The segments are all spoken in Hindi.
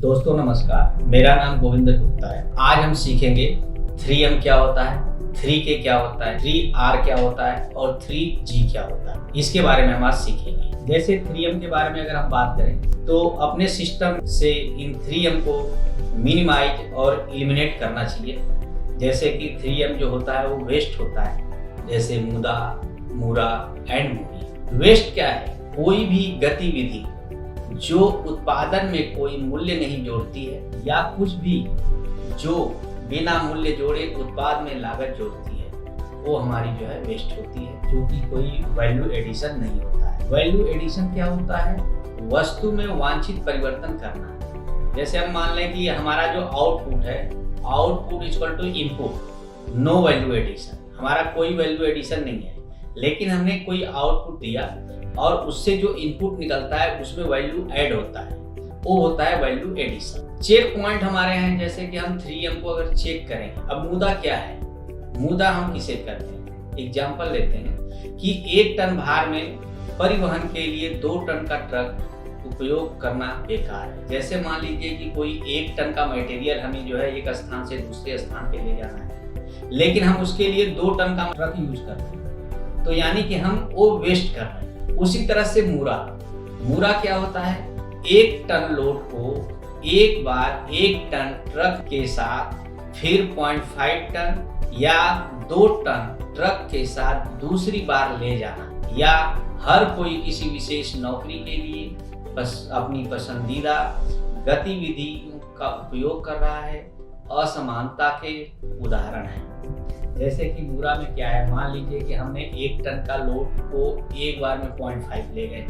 दोस्तों नमस्कार, मेरा नाम गोविंद गुप्ता है। आज हम सीखेंगे 3M क्या होता है, 3K क्या होता है, 3R क्या होता है और 3G क्या होता है। इसके बारे में हम आज सीखेंगे। जैसे 3M के बारे में अगर हम बात करें तो अपने सिस्टम से इन 3M को मिनिमाइज और एलिमिनेट करना चाहिए। जैसे कि 3M जो होता है वो वेस्ट होता है, जैसे मुदा, मूरा एंड मूरी। वेस्ट क्या है? कोई भी गतिविधि जो उत्पादन में कोई मूल्य नहीं जोड़ती है या कुछ भी जो बिना मूल्य जोड़े उत्पाद में लागत जोड़ती है, वो हमारी जो है वेस्ट होती है, जो कि कोई वैल्यू एडिशन नहीं होता है। वैल्यू एडिशन क्या होता है? वस्तु में वांछित परिवर्तन करना। जैसे हम मान लें कि हमारा जो आउटपुट है, output equal to input, no value addition. हमारा कोई वैल्यू एडिशन नहीं है, लेकिन हमने कोई आउटपुट दिया और उससे जो इनपुट निकलता है उसमें वैल्यू ऐड होता है, वो होता है वैल्यू एडिशन। चेक पॉइंट हमारे हैं, जैसे कि हम 3M को अगर चेक करें। अब मुदा क्या है? मुदा हम किसे करते हैं? एग्जांपल लेते हैं कि 1 टन भार में परिवहन के लिए 2 टन का ट्रक उपयोग करना बेकार है। जैसे मान लीजिए कि कोई 1 टन का मटेरियल हमें जो है एक स्थान से दूसरे स्थान पे ले जाना है, लेकिन हम उसके लिए 2 टन का ट्रक यूज करते हैं, तो यानी कि हम वो वेस्ट कर रहे हैं। उसी तरह से मूरा क्या होता है? 1 टन लोड को एक बार 1 टन ट्रक के साथ, फिर 0.5 टन या 2 टन ट्रक के साथ दूसरी बार ले जाना, या हर कोई किसी विशेष नौकरी के लिए बस अपनी पसंदीदा गतिविधि का उपयोग कर रहा है, असमानता के उदाहरण हैं। जैसे कि मूरा में क्या है? मान लीजिए कि हमने 1 टन का लोड को एक बार में 0.5 ले गए,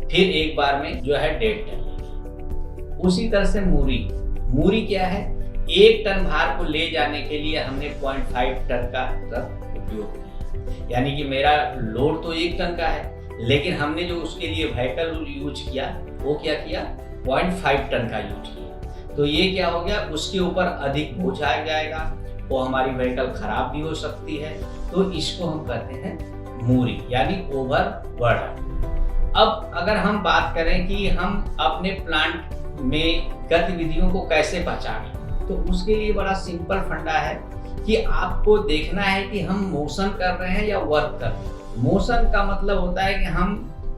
फिर एक बार में जो है 1.5 टन ले गए। उसी तरह से मूरी क्या है? 1 टन भार को ले जाने के लिए हमने 0.5 टन का ट्रक उपयोग किया, यानी कि मेरा लोड तो 1 टन का है, लेकिन हमने जो उसके लिए व्हीकल यूज किया वो क्या किया? 0.5 टन का यूज किया। तो ये क्या हो गया? उसके ऊपर अधिक बोझ आ जाएगा, वो हमारी व्हीकल खराब भी हो सकती है। तो इसको हम कहते हैं मूरी, यानी ओवरबर्डन। अब अगर हम बात करें कि हम अपने प्लांट में गतिविधियों को कैसे पहचानें, तो उसके लिए बड़ा सिंपल फंडा है कि आपको देखना है कि हम मोशन कर रहे हैं या वर्क कर रहे हैं। मोशन का मतलब होता है कि हम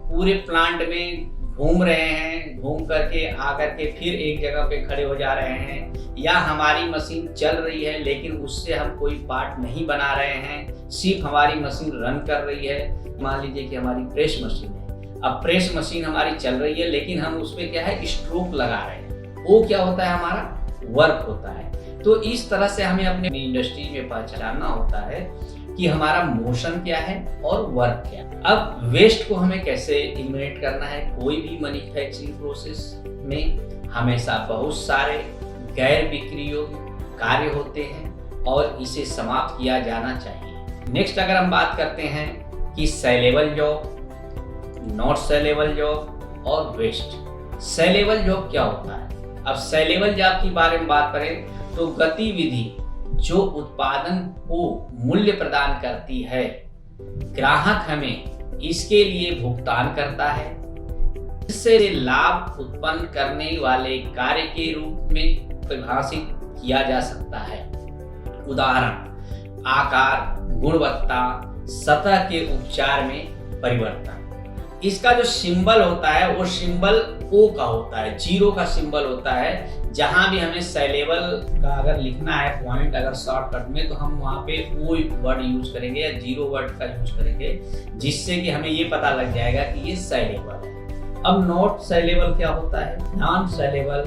पूरे प्लांट में घूम रहे हैं, घूम करके आकर के फिर एक जगह पे खड़े हो जा रहे हैं, या हमारी मशीन चल रही है लेकिन उससे हम कोई पार्ट नहीं बना रहे हैं, सिर्फ हमारी मशीन रन कर रही है। मान लीजिए कि हमारी प्रेस मशीन है, अब प्रेस मशीन हमारी चल रही है लेकिन हम उस पर क्या है? स्ट्रोक लगा रहे हैं, वो क्या होता है? हमारा वर्क होता है। तो इस तरह से हमें अपने इंडस्ट्री में पहचानना होता है कि हमारा मोशन क्या है और वर्क क्या है। अब वेस्ट को हमें कैसे एलिमिनेट करना है? कोई भी मैन्युफैक्चरिंग प्रोसेस में हमेशा बहुत सारे गैर बिक्री योग्य कार्य होते हैं और इसे समाप्त किया जाना चाहिए। नेक्स्ट अगर हम बात करते हैं कि saleable job, not saleable job और वेस्ट। सेलेबल जॉब क्या होता है? अब सेलेबल जॉब के बारे में बात करें तो गतिविधि जो उत्पादन को मूल्य प्रदान करती है, ग्राहक हमें इसके लिए भुगतान करता है, इससे लाभ उत्पन्न करने वाले कार्य के रूप में परिभाषित किया जा सकता है। उदाहरण: आकार, गुणवत्ता, सतह के उपचार में परिवर्तन। इसका जो सिंबल होता है वो सिंबल O का होता है, 0 का सिंबल होता है। जहां भी हमें सेलेबल का अगर लिखना है पॉइंट, अगर शॉर्टकट में, तो हम वहां पे O वर्ड यूज करेंगे या 0 वर्ड का यूज करेंगे, जिससे कि हमें ये पता लग जाएगा कि ये सेलेबल है। अब नॉट सेलेबल क्या होता है? नॉन सेलेबल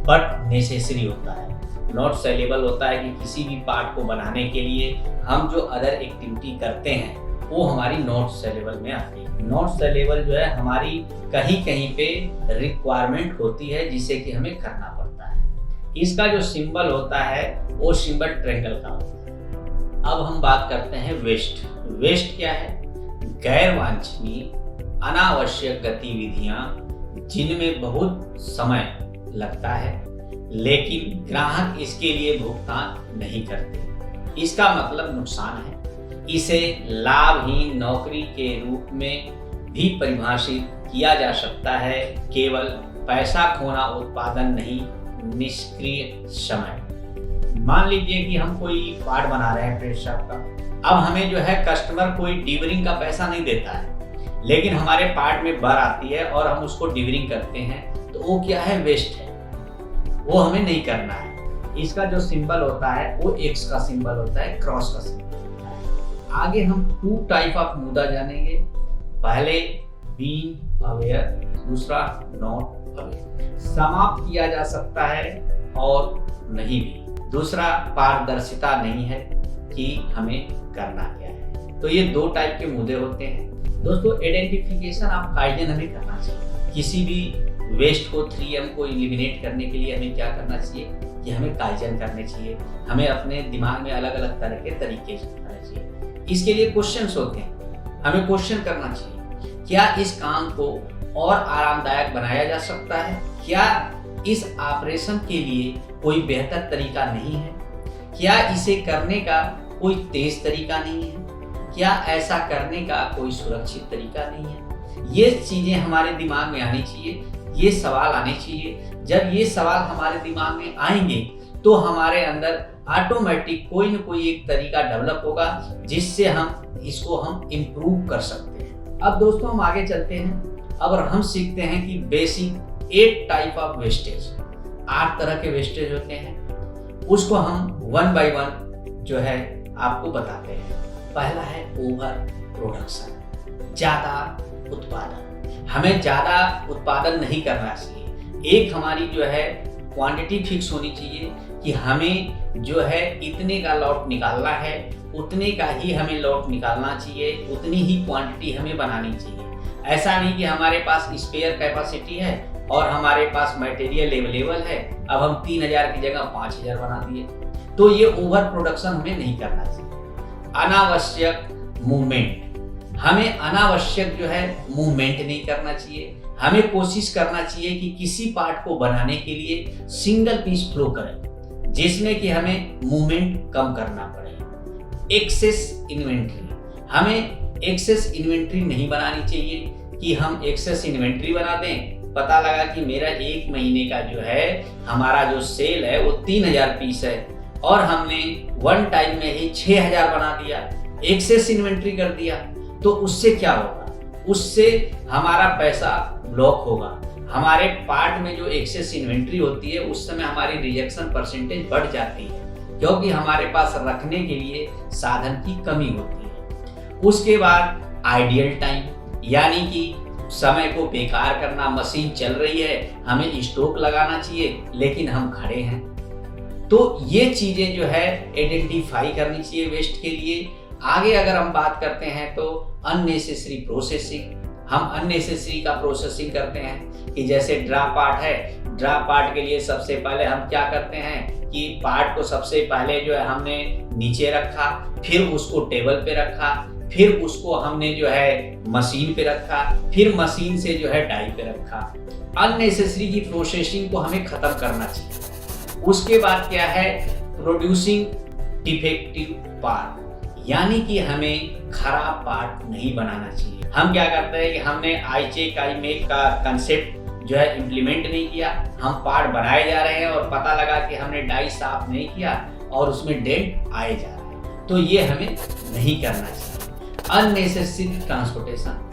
बट नेसेसरी होता है। नॉट सेलेबल होता है कि किसी भी पार्ट को बनाने के लिए हम जो अदर एक्टिविटी करते हैं वो हमारी नॉट सेलेबल में आती है। नॉट सेलेबल जो है हमारी कहीं कहीं पे रिक्वायरमेंट होती है जिसे कि हमें करना पड़ता है। इसका जो सिंबल होता है वो सिंबल ट्रायंगल का होता है। अब हम बात करते हैं वेस्ट। वेस्ट क्या है? गैर वांछनीय अनावश्यक गतिविधियां जिनमें बहुत समय लगता है लेकिन ग्राहक इसके लिए भुगतान नहीं करते। इसका मतलब नुकसान है। इसे लाभहीन नौकरी के रूप में भी परिभाषित किया जा सकता है। केवल पैसा खोना उत्पादन नहीं निष्क्रिय समय। मान लीजिए कि हम कोई पार्ट बना रहे हैं प्रेस शाफ्ट का। अब हमें जो है कस्टमर कोई डिवरिंग का पैसा नहीं देता है, लेकिन हमारे पार्ट में बर आती है और हम उसको डिवरिंग करते हैं, तो वो क्या है, वेस्ट है, वो हमें नहीं करना है। इसका जो सिंबल होता है वो एक्स का सिंबल होता है, क्रॉस का सिंबल होता है। आगे हम 2 टाइप ऑफ मुद्दा जानेंगे। पहले बीइंग अवेयर, दूसरा नॉट अवेयर। समाप्त किया जा सकता है और नहीं भी। दूसरा पारदर्शिता नहीं है कि हमें करना क्या है। तो ये 2 टाइप के मुद्दे होते हैं। दोस्तों, आइडेंटिफिकेशन ऑफ काइजन हमें करना चाहिए। किसी भी वेस्ट को 3M को एलिमिनेट करने के लिए हमें क्या करना चाहिए कि हमें काइजन करने चाहिए। हमें अपने दिमाग में अलग अलग तरह के तरीके करने चाहिए। इसके लिए क्वेश्चंस होते हैं, हमें क्वेश्चन करना चाहिए, क्या इस काम को और आरामदायक बनाया जा सकता है? क्या इस ऑपरेशन के लिए कोई बेहतर तरीका नहीं है? क्या इसे करने का कोई तेज तरीका नहीं है? क्या ऐसा करने का कोई सुरक्षित तरीका नहीं है? ये चीजें हमारे दिमाग में आनी चाहिए, ये सवाल आने चाहिए। जब ये सवाल हमारे दिमाग में आएंगे तो हमारे अंदर ऑटोमेटिक कोई न कोई एक तरीका डेवलप होगा जिससे हम इसको इम्प्रूव कर सकते हैं। अब दोस्तों, हम आगे चलते हैं। अब हम सीखते हैं कि बेसिक 8 टाइप ऑफ वेस्टेज, 8 तरह के वेस्टेज होते हैं। उसको हम 1 बाय 1 जो है आपको बताते हैं। पहला है ओवर प्रोडक्शन, ज्यादा उत्पादन। हमें ज्यादा उत्पादन नहीं करना चाहिए। एक हमारी जो है क्वांटिटी फिक्स होनी चाहिए कि हमें जो है इतने का लॉट निकालना है, उतने का ही हमें लॉट निकालना चाहिए, उतनी ही क्वांटिटी हमें बनानी चाहिए। ऐसा नहीं कि हमारे पास स्पेयर कैपेसिटी है और हमारे पास मटेरियल अवेलेबल है, अब हम 3000 की जगह 5000 बना दिए, तो ये ओवर प्रोडक्शन हमें नहीं करना चाहिए। अनावश्यक मूवमेंट, हमें अनावश्यक जो है मूवमेंट नहीं करना चाहिए। हमें कोशिश करना चाहिए कि किसी पार्ट को बनाने के लिए सिंगल पीस फ्लो करें जिसमें कि हमें मूवमेंट कम करना पड़े। एक्सेस इन्वेंट्री, हमें एक्सेस इन्वेंट्री नहीं बनानी चाहिए कि हम एक्सेस इन्वेंट्री बना दें। पता लगा कि मेरा 1 महीने का जो है हमारा जो सेल है वो 3000 पीस है और हमने 1 टाइम में ही 6000 बना दिया, एक्सेस इन्वेंट्री कर दिया, तो उससे क्या होगा? उससे हमारा पैसा ब्लॉक होगा। हमारे पार्ट में जो एक्सेस इन्वेंट्री होती है उस समय हमारी रिजेक्शन परसेंटेज बढ़ जाती है, क्योंकि हमारे पास रखने के लिए साधन की कमी होती है। उसके बाद आइडियल टाइम, यानी कि समय को बेकार करना। मशीन चल रही है, हमें स्टॉक लगाना चाहिए, लेकिन हम खड़े हैं। तो ये चीजें जो है आइडेंटिफाई करनी चाहिए वेस्ट के लिए। आगे अगर हम बात करते हैं तो अननेसेसरी प्रोसेसिंग, हम अननेसेसरी का प्रोसेसिंग करते हैं कि जैसे ड्रा पार्ट है, ड्रा पार्ट के लिए सबसे पहले हम क्या करते हैं कि पार्ट को सबसे पहले जो है हमने नीचे रखा, फिर उसको टेबल पे रखा, फिर उसको हमने जो है मशीन पे रखा, फिर मशीन से जो है डाई पे रखा। अननेसेसरी की प्रोसेसिंग को हमें खत्म करना चाहिए। उसके बाद क्या है, प्रोड्यूसिंग डिफेक्टिव पार्ट, यानी कि हमें खराब पार्ट नहीं बनाना चाहिए। हम क्या करते हैं कि हमने आई चेक आई मेक का कंसेप्ट जो है इम्प्लीमेंट नहीं किया, हम पार्ट बनाए जा रहे हैं और पता लगा कि हमने डाई साफ नहीं किया और उसमें डेंट आए जा रहे हैं, तो ये हमें नहीं करना चाहिए। अननेसेसरी ट्रांसपोर्टेशन,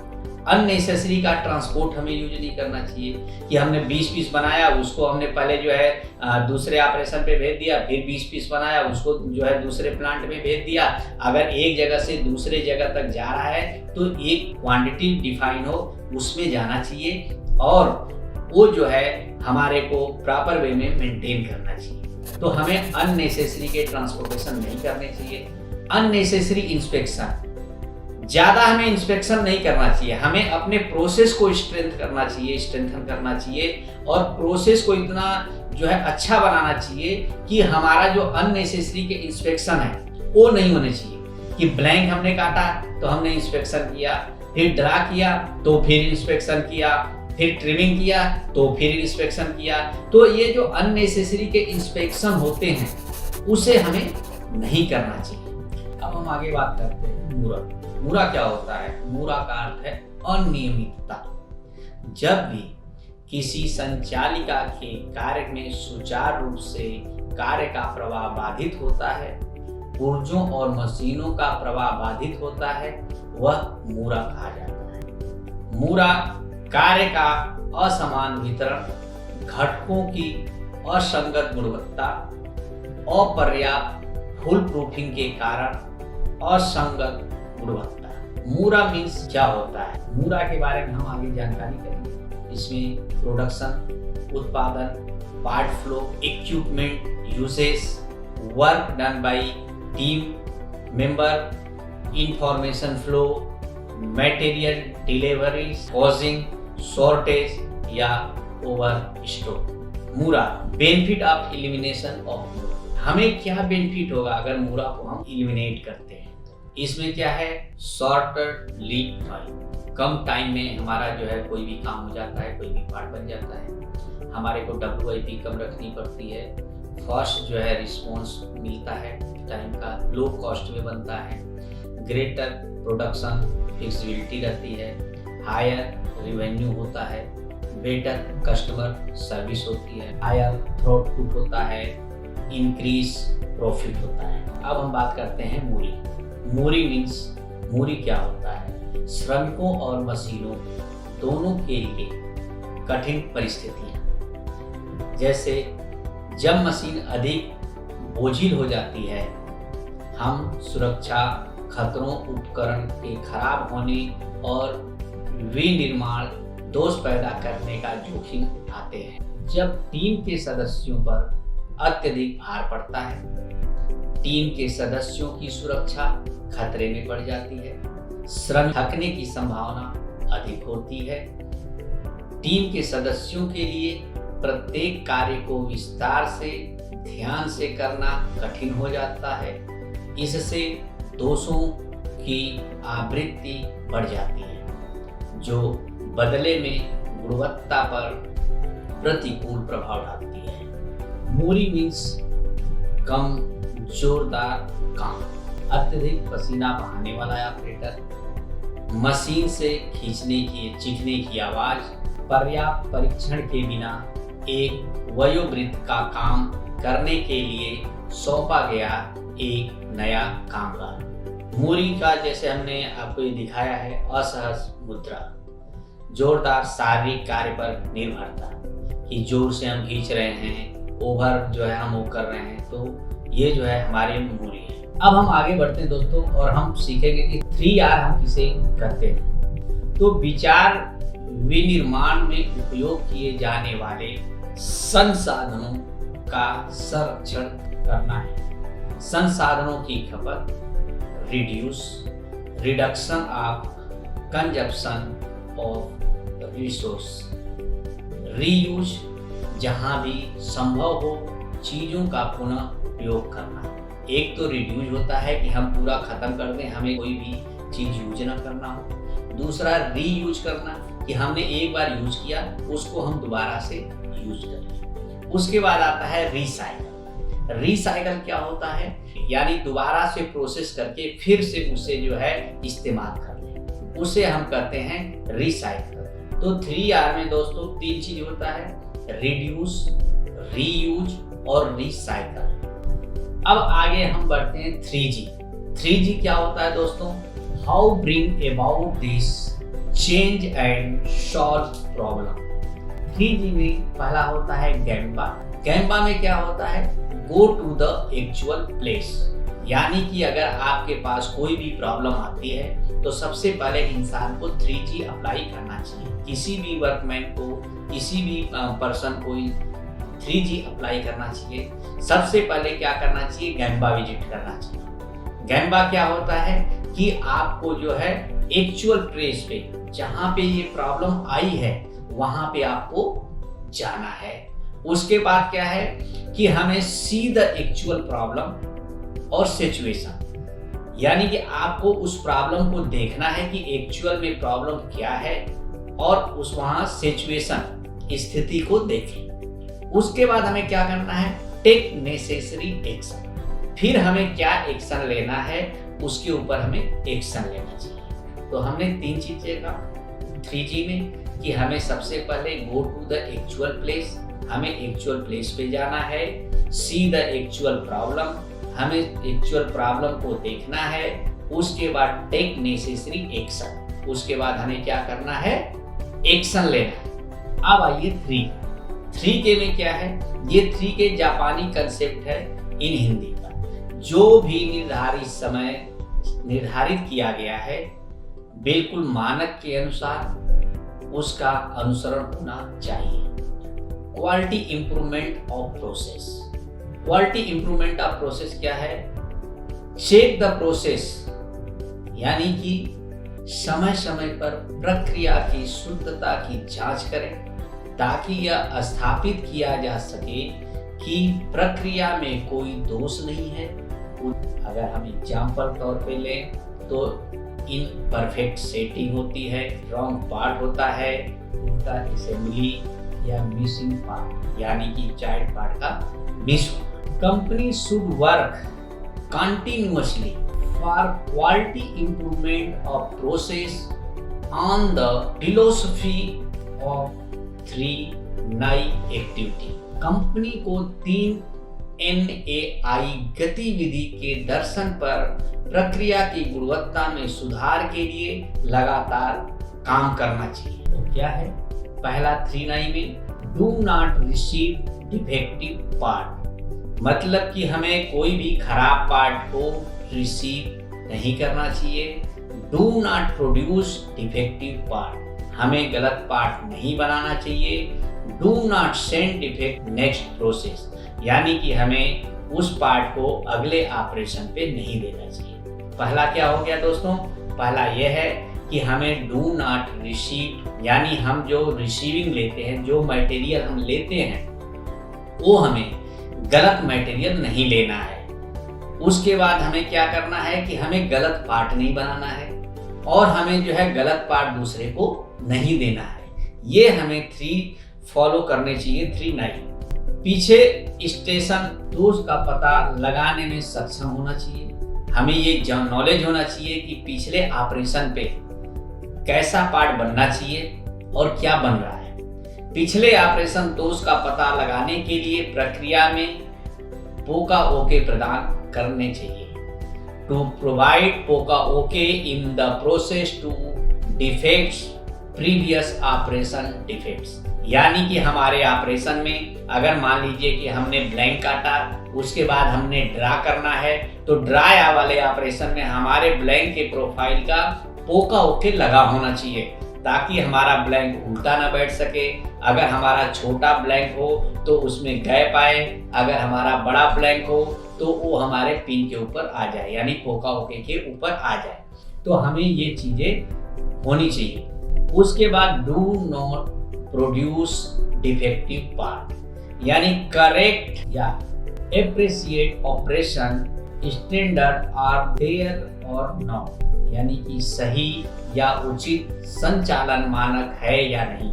अननेसेसरी का ट्रांसपोर्ट हमें यूज नहीं करना चाहिए कि हमने 20 पीस बनाया, उसको हमने पहले जो है दूसरे ऑपरेशन पे भेज दिया, फिर 20 पीस बनाया, उसको जो है दूसरे प्लांट में भेज दिया। अगर एक जगह से दूसरे जगह तक जा रहा है तो एक क्वांटिटी डिफाइन हो, उसमें जाना चाहिए और वो जो है हमारे को प्रॉपर वे में मेंटेन करना चाहिए। तो हमें अननेसेसरी के ट्रांसपोर्टेशन नहीं करने चाहिए। अननेसेसरी इंस्पेक्शन, ज्यादा हमें इंस्पेक्शन नहीं करना चाहिए। हमें अपने प्रोसेस को स्ट्रेंथन करना चाहिए और प्रोसेस को इतना जो है अच्छा बनाना चाहिए कि हमारा जो अननेसेसरी के इंस्पेक्शन है वो नहीं होने चाहिए कि ब्लैंक हमने काटा तो हमने इंस्पेक्शन किया, फिर ड्रा किया तो फिर इंस्पेक्शन किया, फिर ट्रिमिंग किया तो फिर इंस्पेक्शन किया। तो ये जो अननेसेसरी के इंस्पेक्शन होते हैं उसे हमें नहीं करना चाहिए। अब हम आगे बात करते हैं मूरा। मूरा क्या होता है? मूरा का अर्थ है अनियमितता। जब भी किसी संचालिका के कार्य में सुचारू रूप से कार्य का प्रवाह बाधित होता है, पुर्जों और मशीनों का प्रवाह बाधित होता है, वह मूरा कहा जाता है। मूरा कार्य का असमान वितरण, घटकों की असंगत गुणवत्ता, अपर्याप्त फुल प्रूफिंग के कारण असंगत गुणवत्ता। मूरा मीन्स क्या होता है? मूरा के बारे में हम आगे जानकारी करेंगे। इसमें प्रोडक्शन, उत्पादन, part flow, equipment usage, work done by team member, information flow, material delivery, causing shortage या over stock. Mura benefit of elimination of mura. हमें क्या बेनिफिट होगा अगर मूरा को हम एलिमिनेट करते हैं? इसमें क्या है? शॉर्टर लीड टाइम, कम टाइम में हमारा जो है कोई भी काम हो जाता है, कोई भी पार्ट बन जाता है। हमारे को WIP कम रखनी पड़ती है, फास्ट जो है रिस्पॉन्स मिलता है टाइम का, लो कॉस्ट में बनता है, ग्रेटर प्रोडक्शन फ्लेक्सिबिलिटी रहती है, हायर रेवेन्यू होता है, बेटर कस्टमर सर्विस होती है, हायर थ्रूपुट होता है, इंक्रीज प्रॉफिट होता है। अब हम बात करते हैं मूरी। मूरी मीन्स, मूरी क्या होता है? श्रमिकों और मशीनों दोनों के लिए कठिन परिस्थितियां, जैसे जब मशीन अधिक बोझिल हो जाती है, हम सुरक्षा खतरों, उपकरण के खराब होने और विनिर्माण दोष पैदा करने का जोखिम उठाते हैं। जब टीम के सदस्यों पर अत्यधिक भार पड़ता है, टीम के सदस्यों की सुरक्षा खतरे में पड़ जाती है, श्रम थकने की संभावना अधिक होती है, टीम के सदस्यों के लिए प्रत्येक कार्य को विस्तार से ध्यान से करना कठिन हो जाता है, इससे दोषों की आवृत्ति बढ़ जाती है, जो बदले में गुणवत्ता पर प्रतिकूल प्रभाव डालती है। मूरी मीन्स कम जोरदार काम, अत्यधिक पसीना बहाने वाला ऑपरेटर, मशीन से चीखने की आवाज, पर्याप्त परीक्षण के बिना एक वयोवृद्ध का काम करने के लिए सौंपा गया एक नया कामगार। मूरी का जैसे हमने आपको ये दिखाया है, असहज मुद्रा, जोरदार शारीरिक कार्य पर निर्भरता, कि जोर से हम खींच रहे हैं, ओवर जो है हम वो कर रहे हैं, तो ये जो है हमारे मूरी है। अब हम आगे बढ़ते हैं दोस्तों, और हम सीखेंगे कि 3R हम किसे कहते हैं। तो विचार विनिर्माण में उपयोग किए जाने वाले संसाधनों का संरक्षण करना है। संसाधनों की खपत, reduction of consumption of resource, reuse, जहां भी संभव हो चीजों का पुनः उपयोग करना। एक तो रिड्यूज होता है कि हम पूरा खत्म कर दें, हमें कोई भी चीज यूज ना करना हो। दूसरा रीयूज करना, कि हमने एक बार यूज किया उसको हम दोबारा से यूज करें। उसके बाद आता है रिसाइकल। रिसाइकल क्या होता है? यानी दोबारा से प्रोसेस करके फिर से उसे जो है इस्तेमाल कर लें, उसे हम कहते हैं रिसाइकल। तो 3R में दोस्तों 3 चीज होता है, रिड्यूस, रीयूज और रिसाइकल। अब आगे हम बढ़ते हैं 3G। 3G क्या होता है दोस्तों? How bring about this change and solve problem. 3G में पहला होता है गैम्बा। गैम्बा में क्या होता है? Go to the actual place, यानी कि अगर आपके पास कोई भी प्रॉब्लम आती है तो सबसे पहले इंसान को 3G अप्लाई करना चाहिए। किसी भी वर्कमैन को, किसी भी पर्सन को 3G अप्लाई करना चाहिए। सबसे पहले क्या करना चाहिए? गैम्बा विजिट करना चाहिए। गैम्बा क्या होता है कि आपको जो है एक्चुअल प्लेस पे, जहाँ पे ये प्रॉब्लम आई है वहाँ पे आपको जाना है। उसके बाद क्या है कि हमें सी द एक्चुअल प्रॉब्लम और सिचुएशन, यानी कि आपको उस प्रॉब्लम को देखना है कि एक्चुअल में प्रॉब्लम क्या है और उस वहाँ सिचुएशन, स्थिति को देखें। उसके बाद हमें क्या करना है? Take necessary action. फिर हमें क्या एक्शन लेना है उसके ऊपर हमें एक्शन लेना चाहिए। तो हमने 3 चीजें का 3G में कि हमें सबसे पहले go to the actual place, हमें एक्चुअल प्लेस पे जाना है। सी द एक्चुअल प्रॉब्लम, हमें एक्चुअल प्रॉब्लम को देखना है। उसके बाद टेक नेसेसरी एक्शन, उसके बाद हमें क्या करना है, एक्शन लेना है। अब आइए 3K में क्या है, ये 3K जापानी कंसेप्ट है इन हिंदी का। जो भी निर्धारित समय निर्धारित किया गया है बिल्कुल मानक के अनुसार उसका अनुसरण होना चाहिए। Quality improvement of process, quality improvement of process क्या है, चेक द प्रोसेस, यानी कि समय समय पर प्रक्रिया की शुद्धता की जांच करें ताकि यह स्थापित किया जा सके कि प्रक्रिया में कोई दोष नहीं है। अगर हम एग्जाम्पल तौर पे लें तो इनपरफेक्ट सेटिंग होती है, रॉन्ग पार्ट होता है, उनका असेंबली या मिसिंग पार्ट यानी कि चाइल्ड पार्ट का मिस होना। Company should work continuously for quality improvement of process on the philosophy of 3 नई एक्टिविटी। कंपनी को 3 NAI गतिविधि के दर्शन पर प्रक्रिया की गुणवत्ता में सुधार के लिए लगातार काम करना चाहिए। तो क्या है, पहला 3 में do not receive defective part, मतलब कि हमें कोई भी खराब पार्ट को रिसीव नहीं करना चाहिए। Do not produce defective part, हमें गलत पार्ट नहीं बनाना चाहिए। Do not send defect next process, यानी कि हमें उस पार्ट को अगले ऑपरेशन पे नहीं देना चाहिए। पहला क्या हो गया दोस्तों, पहला यह है कि हमें डू नॉट रिसीव, यानी हम जो रिसीविंग लेते हैं, जो मटेरियल हम लेते हैं वो हमें गलत मटेरियल नहीं लेना है। उसके बाद हमें क्या करना है कि हमें गलत पार्ट नहीं बनाना है और हमें जो है गलत पार्ट दूसरे को नहीं देना है। ये हमें 3 फॉलो करने चाहिए। 3 पीछे स्टेशन दोष का पता लगाने में सक्षम होना चाहिए। हमें ये नॉलेज होना चाहिए कि पिछले ऑपरेशन पे कैसा पार्ट बनना चाहिए और क्या बन रहा है। पिछले ऑपरेशन दोष का पता लगाने के लिए प्रक्रिया में पोका ओके प्रदान करने चाहिए। To provide poka yoke in the process to defects previous operation defects, यानी कि हमारे ऑपरेशन में अगर मान लीजिए कि हमने ब्लैंक काटा, उसके बाद हमने ड्रा करना है, तो ड्रा वाले ऑपरेशन में हमारे ब्लैंक के प्रोफाइल का पोका ओके लगा होना चाहिए ताकि हमारा ब्लैंक उल्टा ना बैठ सके। अगर हमारा छोटा ब्लैंक हो तो उसमें गैप आए, अगर हमारा बड़ा ब्लैंक हो तो वो हमारे पिन के ऊपर आ जाए, यानी पोका ओके के ऊपर आ जाए। तो हमें ये चीजें होनी चाहिए। उसके बाद do not produce defective part, यानी करेक्ट या appreciate operation standard are there or not, यानी कि सही या उचित संचालन मानक है या नहीं।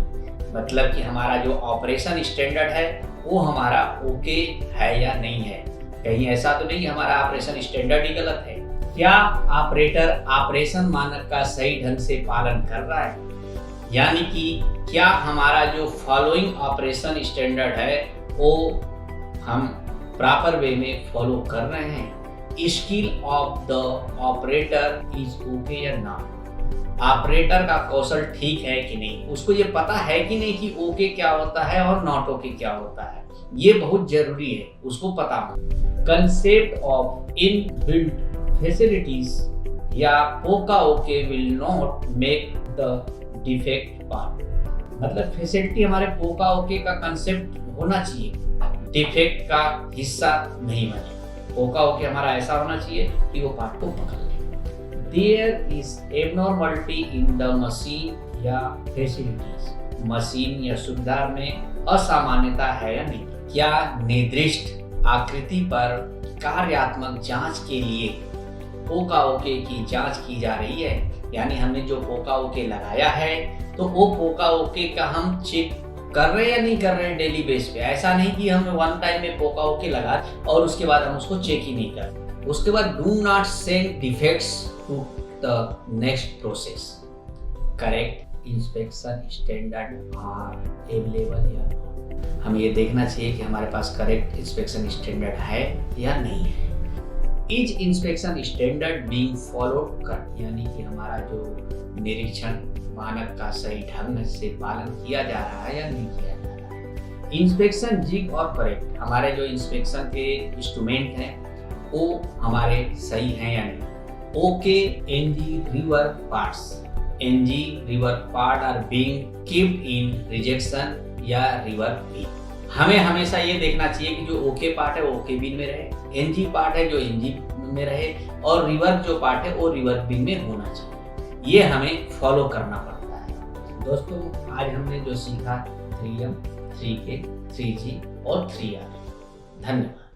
मतलब कि हमारा जो ऑपरेशन स्टैंडर्ड है वो हमारा ओके है या नहीं है। कहीं ऐसा तो नहीं हमारा ऑपरेशन स्टैंडर्ड ही गलत है। क्या ऑपरेटर ऑपरेशन मानक का सही ढंग से पालन कर रहा है, यानी कि क्या हमारा जो फॉलोइंग ऑपरेशन स्टैंडर्ड है वो हम प्रॉपर वे में फॉलो कर रहे हैं। Skill of the operator is okay या नॉट, ऑपरेटर का कौशल ठीक है कि नहीं, उसको ये पता है कि नहीं कि ओके क्या होता है और नॉट ओके क्या होता है, ये बहुत जरूरी है उसको पता हो। कंसेप्ट ऑफ इनबिल्ट फैसिलिटीज या पोका okay will not make the defect part, मतलब फैसिलिटी हमारे पोका ओके का कंसेप्ट होना चाहिए, डिफेक्ट का हिस्सा नहीं बने। पोका ओके हमारा ऐसा होना चाहिए कि वो पार्ट को पकड़ ले। There is abnormality in the machine या facilities, मशीन या सुविधा में असामान्यता है या नहीं। क्या निर्दिष्ट आकृति पर कार्यात्मक जांच के लिए पोका ओके की जांच की जा रही है, यानी हमने जो पोका ओके लगाया है तो वो पोका ओके का हम चेक कर रहे हैं या नहीं कर रहे हैं डेली बेस पे। ऐसा नहीं कि हम वन टाइम में पोका ओके लगा और उसके बाद हम उसको चेक ही नहीं कर। उसके बाद do not send defects to the next process, correct inspection standard are available या नॉट। हमें ये देखना चाहिए कि हमारे पास करेक्ट इंस्पेक्शन स्टैंडर्ड है या नहीं है। Is inspection standard being followed कर, यानी कि हमारा जो निरीक्षण मानक का सही ढंग से पालन किया जा रहा है या नहीं किया जा रहा है। इंस्पेक्शन जिग और करेक्ट, हमारे जो इंस्पेक्शन के इंस्ट्रूमेंट हैं वो हमारे सही हैं या नहीं। Okay NG rework parts, NG rework part are being keeped in rejection या रिवर बिन। हमें हमेशा ये देखना चाहिए कि जो ओके पार्ट है वो ओके बिन में रहे, एनजी पार्ट है जो एनजी में रहे, और रिवर जो पार्ट है वो रिवर बिन में होना चाहिए। ये हमें फॉलो करना पड़ता है। दोस्तों, आज हमने जो सीखा 3M, 3K, 3G और 3R। धन्यवाद।